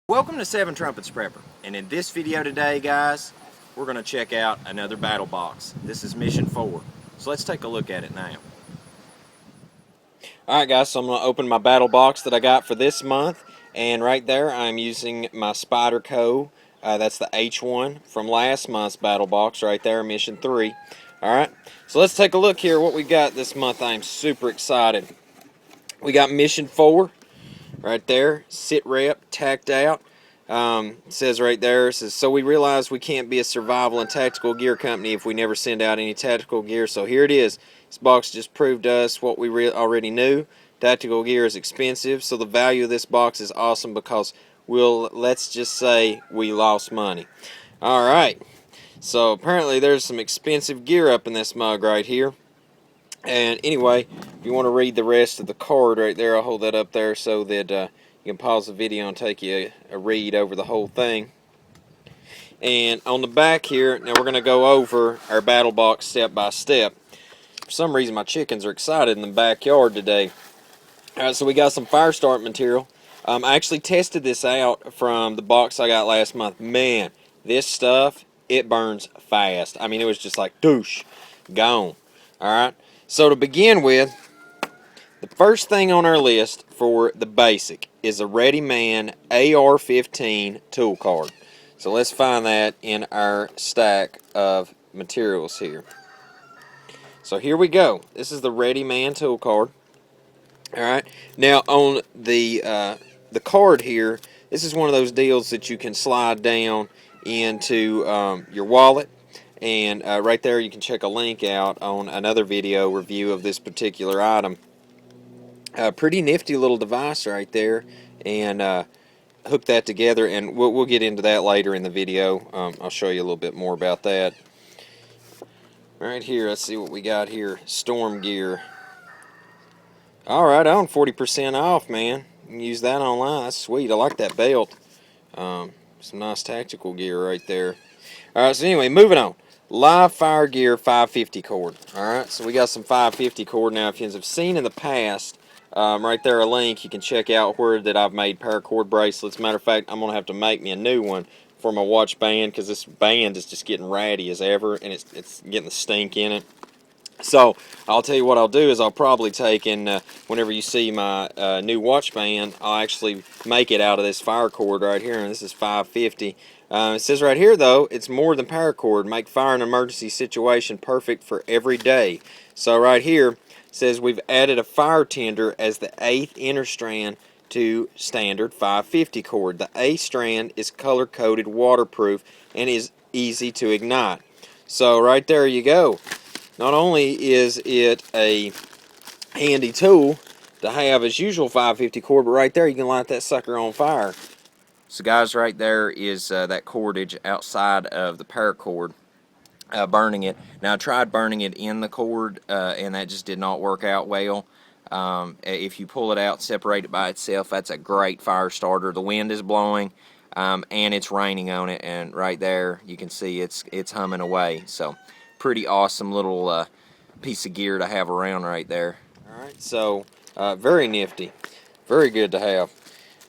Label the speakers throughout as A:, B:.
A: Welcome to Seven Trumpets Prepper, and in this video today, guys, we're going to check out another battle box. This is mission 4, so let's take a look at it now. Alright guys, so I'm going to open my battle box that I got for this month, and right there I'm using my Spider Co. That's the H1 from last month's battle box right there, mission 3. Alright, so let's take a look here what we got this month. I'm super excited. We got mission 4 right there, SITREP, Tac'd Out. Says right there, it says, so we realize we can't be a survival and tactical gear company if we never send out any tactical gear. So here it is. This box just proved to us what we already knew. Tactical gear is expensive, so the value of this box is awesome because let's just say we lost money. Alright, so apparently there's some expensive gear up in this mug right here. And anyway, if you want to read the rest of the card right there, I'll hold that up there so that you can pause the video and take you a read over the whole thing. And on the back here, now we're going to go over our battle box step by step. For some reason my chickens are excited in the backyard today. Alright, so we got some fire start material. I actually tested this out from the box I got last month. Man, this stuff, it burns fast. I mean, it was just like, doosh, gone. Alright, so to begin with, the first thing on our list for the basic is a Ready Man AR-15 tool card. So let's find that in our stack of materials here. So here we go. This is the Ready Man tool card. Alright, now on the card here, this is one of those deals that you can slide down into your wallet. And right there you can check a link out on another video review of this particular item. Pretty nifty little device right there, and hook that together, and we'll get into that later in the video. I'll show you a little bit more about that. Right here, let's see what we got here. Storm gear. Alright, on 40% off, man. You can use that online. That's sweet. I like that belt. Some nice tactical gear right there. Alright, so anyway, moving on. Live Fire Gear 550 cord. Alright, so we got some 550 cord. Now, if you have seen in the past, right there a link, you can check out where that I've made paracord bracelets. Matter of fact, I'm going to have to make me a new one for my watch band because this band is just getting ratty as ever, and it's getting the stink in it. So, I'll tell you what I'll do is I'll probably take and whenever you see my new watch band, I'll actually make it out of this fire cord right here, and this is 550. It says right here, though, it's more than paracord. Make fire in an emergency situation perfect for every day. So right here, it says we've added a fire tender as the 8th inner strand to standard 550 cord. The 8th strand is color-coded waterproof and is easy to ignite. So right there you go. Not only is it a handy tool to have as usual 550 cord, but right there you can light that sucker on fire. So guys, right there is that cordage outside of the paracord, burning it. Now I tried burning it in the cord, and that just did not work out well. If you pull it out, separate it by itself, that's a great fire starter. The wind is blowing, and it's raining on it, and right there you can see it's humming away. So pretty awesome little piece of gear to have around right there. Alright, so very nifty, very good to have.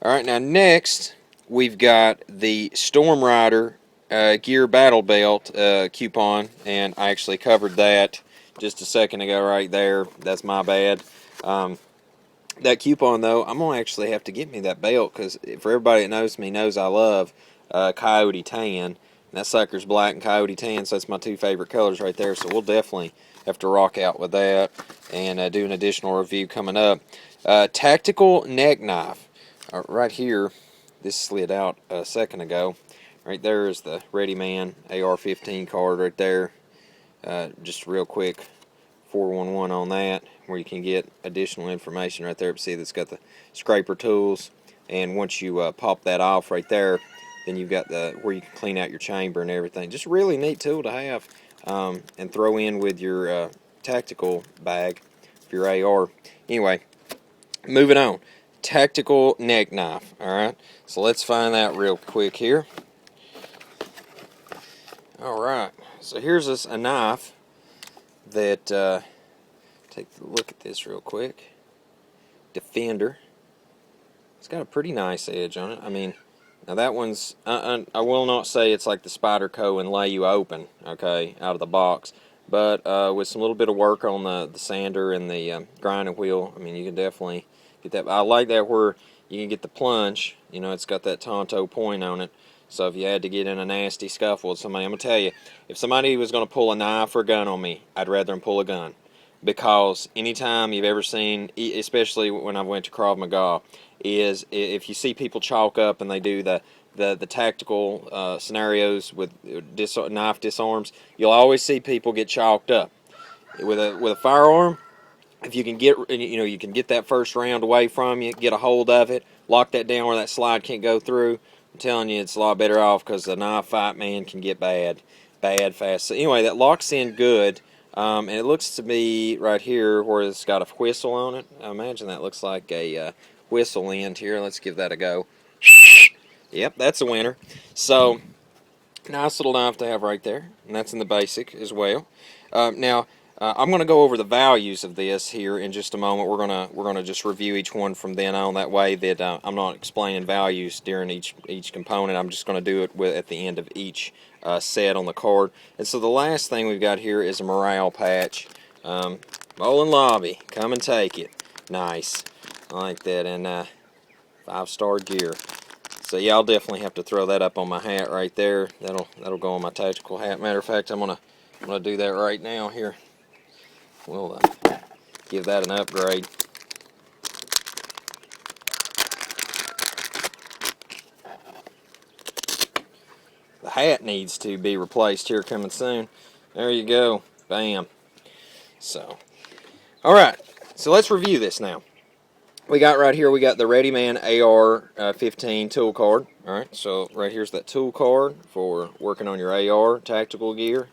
A: Alright, now next we've got the Storm Rider Gear Battle Belt coupon, and I actually covered that just a second ago right there. That's my bad. That coupon, though, I'm going to actually have to get me that belt, because for everybody that knows me knows I love Coyote Tan. That sucker's black and Coyote Tan, so that's my two favorite colors right there. So we'll definitely have to rock out with that and do an additional review coming up. Tactical neck knife. Right here, this slid out a second ago. Right there is the Ready Man AR-15 card right there. Just real quick, 411 on that, where you can get additional information right there. See, that's got the scraper tools, and once you pop that off right there, then you've got the where you can clean out your chamber and everything. Just a really neat tool to have and throw in with your tactical bag for your AR. Anyway, moving on. Tactical neck knife. Alright, so let's find that real quick here. Alright, so here's a knife that, take a look at this real quick. Defender. It's got a pretty nice edge on it. I mean, Now that one's, I will not say it's like the Spyderco and lay you open, okay, out of the box. But with some little bit of work on the sander and the grinding wheel, I mean, you can definitely get that. I like that where you can get the plunge. You know, it's got that Tonto point on it. So if you had to get in a nasty scuffle with somebody, I'm going to tell you, if somebody was going to pull a knife or a gun on me, I'd rather them pull a gun. Because anytime you've ever seen, especially when I went to Krav Maga, is if you see people chalk up and they do the tactical scenarios with knife disarms, you'll always see people get chalked up with a firearm. If you can get, you can get that first round away from you, get a hold of it, lock that down where that slide can't go through. I'm telling you, it's a lot better off, because the knife fight, man, can get bad fast. So anyway, that locks in good. And it looks to be right here where it's got a whistle on it. I imagine that looks like a whistle end here. Let's give that a go. Yep, that's a winner. So, nice little knife to have right there. And that's in the basic as well. Now, I'm going to go over the values of this here in just a moment. We're gonna just review each one from then on. That way that I'm not explaining values during each component. I'm just going to do it at the end of each set on the card. And so the last thing we've got here is a morale patch. Bowling Lobby, come and take it. Nice, I like that. And 5-star gear. So yeah, I'll definitely have to throw that up on my hat right there. That'll go on my tactical hat. Matter of fact, I'm gonna do that right now here. We'll give that an upgrade. The hat needs to be replaced here coming soon. There you go. Bam. So, alright. So let's review this now. We got right here, we got the Readyman AR-15 tool card. Alright, so right here's that tool card for working on your AR tactical gear.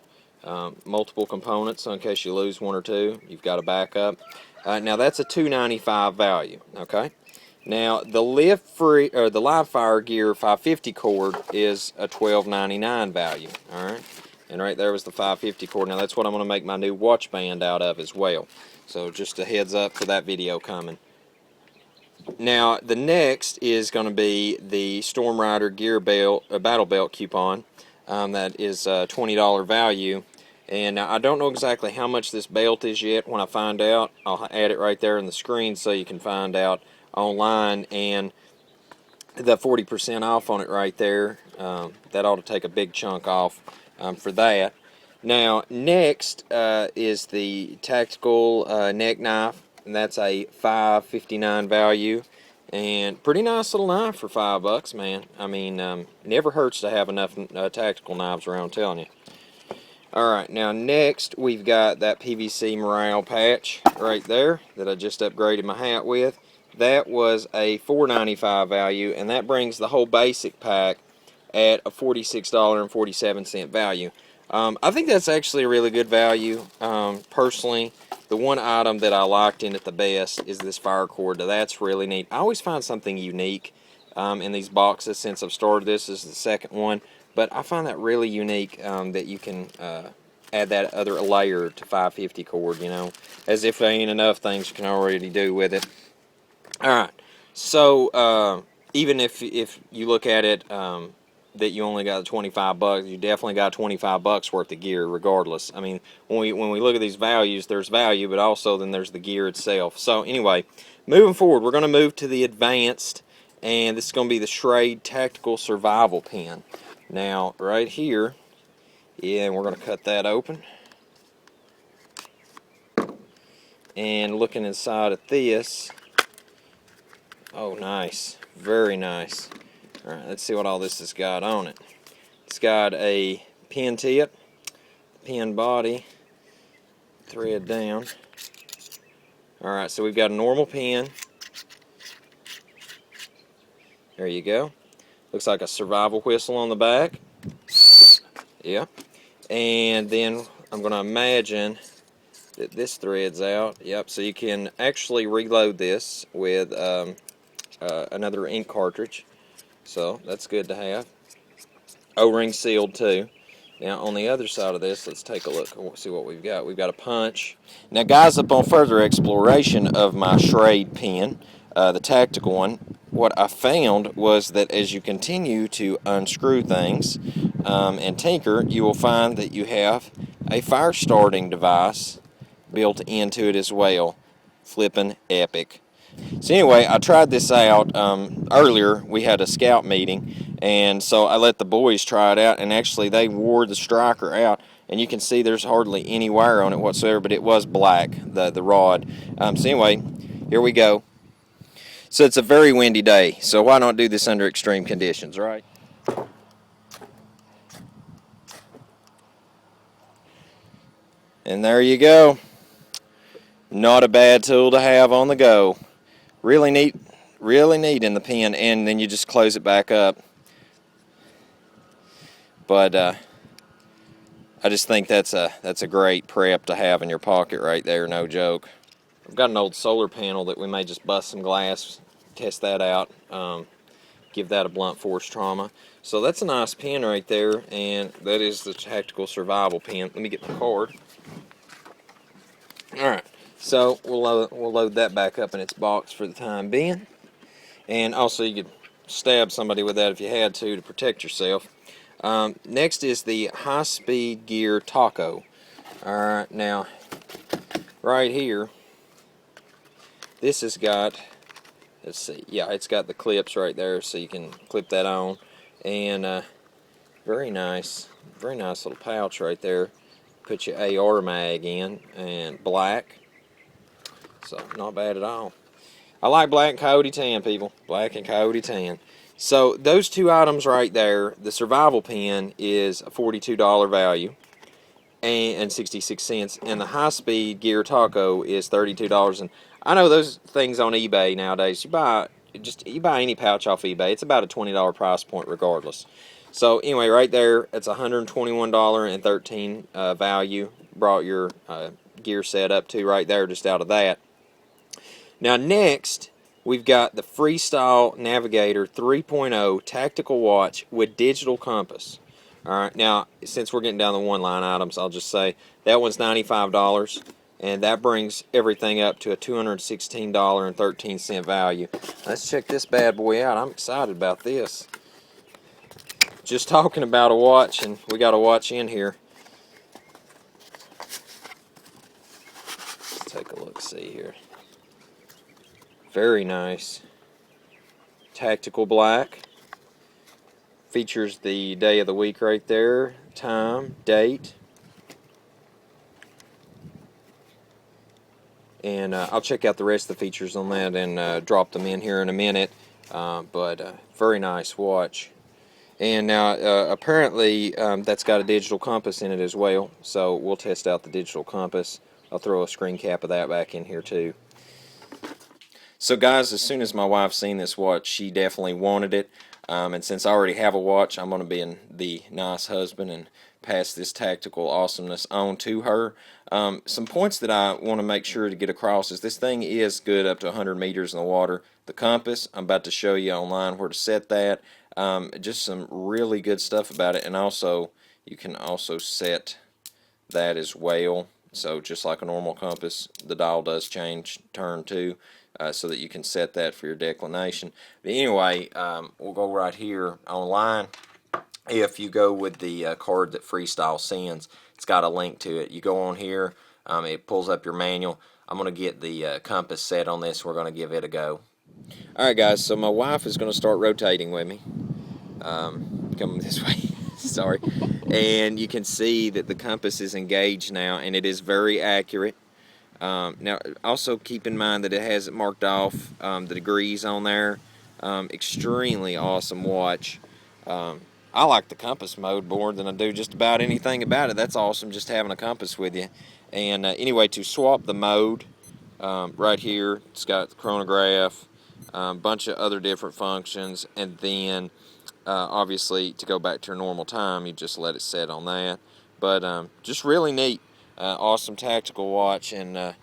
A: Multiple components, so in case you lose one or two, you've got a backup. Now that's a $295 value. Okay. Now the the live fire gear 550 cord is a $12.99 value. All right, and right there was the 550 cord. Now that's what I'm going to make my new watch band out of as well. So just a heads up for that video coming. Now the next is going to be the Storm Rider gear belt, battle belt coupon. That is a $20 value. And now I don't know exactly how much this belt is yet. When I find out, I'll add it right there on the screen so you can find out online. And the 40% off on it right there, that ought to take a big chunk off for that. Now next is the tactical neck knife, and that's a $5.59 value. And pretty nice little knife for $5, man. I mean, never hurts to have enough tactical knives around, I'm telling you. Alright, now next we've got that PVC morale patch right there that I just upgraded my hat with. That was a $4.95 value, and that brings the whole basic pack at a $46.47 value. I think that's actually a really good value. Personally, the one item that I liked in it the best is this fire cord. That's really neat. I always find something unique in these boxes since I've started this. This is the second one. But I find that really unique that you can add that other layer to 550 cord, you know, as if there ain't enough things you can already do with it. Alright, so even if you look at it that you only got $25, you definitely got $25 worth of gear regardless. I mean, when we look at these values, there's value, but also then there's the gear itself. So anyway, moving forward, we're going to move to the advanced, and this is going to be the Schrade Tactical Survival Pen. Now, right here, yeah, we're going to cut that open. And looking inside of this, oh, nice. Very nice. Alright, let's see what all this has got on it. It's got a pen tip, pen body, thread down. Alright, so we've got a normal pen. There you go. Looks like a survival whistle on the back. Yeah. And then I'm going to imagine that this threads out. Yep, so you can actually reload this with another ink cartridge. So that's good to have. O-ring sealed too. Now on the other side of this, let's take a look and see what we've got. We've got a punch. Now guys, upon further exploration of my Schrade pen, the tactical one, what I found was that as you continue to unscrew things and tinker, you will find that you have a fire starting device built into it as well. Flippin' epic. So anyway, I tried this out earlier. We had a scout meeting, and so I let the boys try it out, and actually they wore the striker out, and you can see there's hardly any wire on it whatsoever, but it was black, the rod. So anyway, here we go. So it's a very windy day, so why not do this under extreme conditions, right? And there you go. Not a bad tool to have on the go. Really neat in the pen, and then you just close it back up. But I just think that's a great prep to have in your pocket right there, no joke. I've got an old solar panel that we may just bust some glass, test that out, give that a blunt force trauma. So that's a nice pen right there, and that is the Tactical Survival pen. Let me get my card. Alright, so we'll load that back up in its box for the time being. And also you could stab somebody with that if you had to protect yourself. Next is the high-speed gear taco. Alright, now right here, this has got, let's see, yeah, it's got the clips right there so you can clip that on. And very nice little pouch right there. Put your AR mag in, and black, so not bad at all. I like black and coyote tan, people. Black and coyote tan. So those two items right there, the survival pen is a $42 value and 66 cents, and the high-speed gear taco is $32. And I know those things on eBay nowadays, you buy any pouch off eBay, it's about a $20 price point regardless. So anyway, right there, it's $121.13 value. Brought your gear set up to right there just out of that. Now next, we've got the Freestyle Navigator 3.0 tactical watch with digital compass. Alright, now since we're getting down the one-line items, I'll just say that one's $95, and that brings everything up to a $216.13 value. Let's check this bad boy out. I'm excited about this. Just talking about a watch, and we got a watch in here. Let's take a look, see here. Very nice. Tactical black. Features the day of the week right there, time, date. And I'll check out the rest of the features on that and drop them in here in a minute. But very nice watch. And now apparently that's got a digital compass in it as well, so we'll test out the digital compass. I'll throw a screen cap of that back in here too. So guys, as soon as my wife seen this watch, she definitely wanted it. And since I already have a watch, I'm going to be the nice husband and pass this tactical awesomeness on to her. Some points that I want to make sure to get across is this thing is good up to 100 meters in the water. The compass, I'm about to show you online where to set that. Just some really good stuff about it. And also, you can also set that as well. So just like a normal compass, the dial does turn too. So that you can set that for your declination. But anyway, we'll go right here online. If you go with the card that Freestyle sends, it's got a link to it. You go on here, it pulls up your manual. I'm going to get the compass set on this. We're going to give it a go. Alright guys, so my wife is going to start rotating with me. Coming this way. Sorry. And you can see that the compass is engaged now, and it is very accurate. Now, also keep in mind that it has it marked off the degrees on there. Extremely awesome watch. I like the compass mode more than I do just about anything about it. That's awesome, just having a compass with you. And anyway, to swap the mode, right here, it's got the chronograph, a bunch of other different functions, and then obviously to go back to your normal time, you just let it set on that. But just really neat. Awesome tactical watch, and I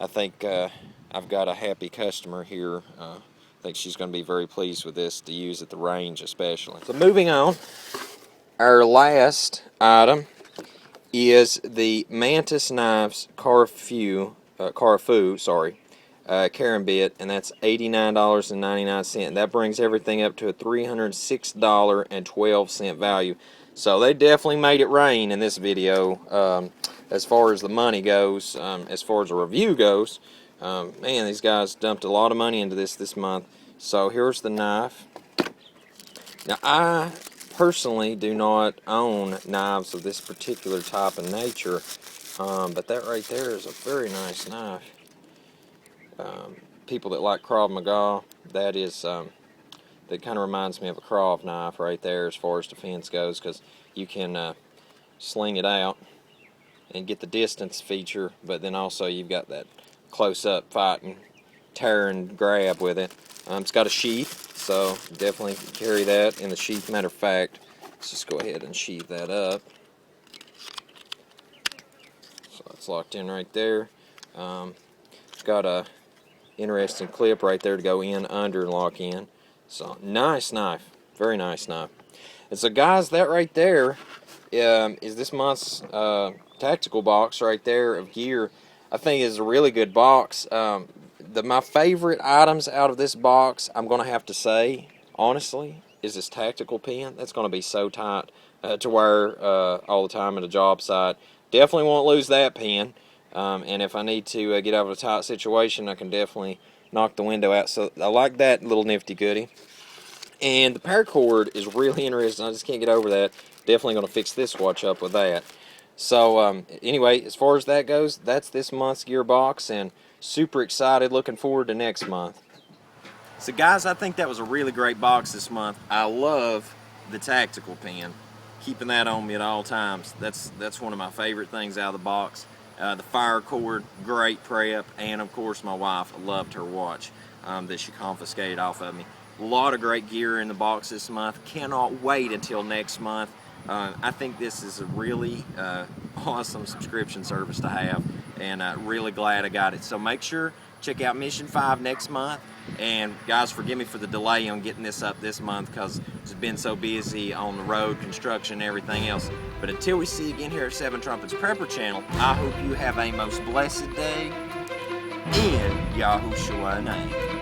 A: think I've got a happy customer here. I think she's going to be very pleased with this to use at the range especially. So moving on, our last item is the Mantis Knives Carfu, carabit, and that's $89.99. That brings everything up to a $306.12 value. So they definitely made it rain in this video. As far as the money goes, as far as the review goes, man, these guys dumped a lot of money into this month. So here's the knife. Now, I personally do not own knives of this particular type of nature, but that right there is a very nice knife. People that like Krav Maga, that kind of reminds me of a Krav knife right there as far as defense goes, because you can sling it out and get the distance feature, but then also you've got that close-up fighting, tear and grab with it. It's got a sheath, so definitely carry that in the sheath. Matter of fact, let's just go ahead and sheath that up. So it's locked in right there. It's got a interesting clip right there to go in, under, and lock in. So nice knife, very nice knife. And so guys, that right there is this month's tactical box right there of gear. I think is a really good box. My favorite items out of this box, I'm going to have to say, honestly, is this tactical pen. That's going to be so tight to wear all the time at a job site. Definitely won't lose that pen. And if I need to get out of a tight situation, I can definitely knock the window out. So I like that little nifty goodie. And the paracord is really interesting. I just can't get over that. Definitely going to fix this watch up with that. So anyway, as far as that goes, that's this month's gear box, and super excited, looking forward to next month. So guys, I think that was a really great box this month. I love the tactical pen. Keeping that on me at all times. That's one of my favorite things out of the box. The fire cord, great prep, and of course my wife loved her watch that she confiscated off of me. A lot of great gear in the box this month. Cannot wait until next month. I think this is a really awesome subscription service to have, and really glad I got it. So make sure check out Mission 5 next month. And guys, forgive me for the delay on getting this up this month because it's been so busy on the road, construction, and everything else. But until we see you again here at 7 Trumpets Prepper Channel, I hope you have a most blessed day in Yahushua's name.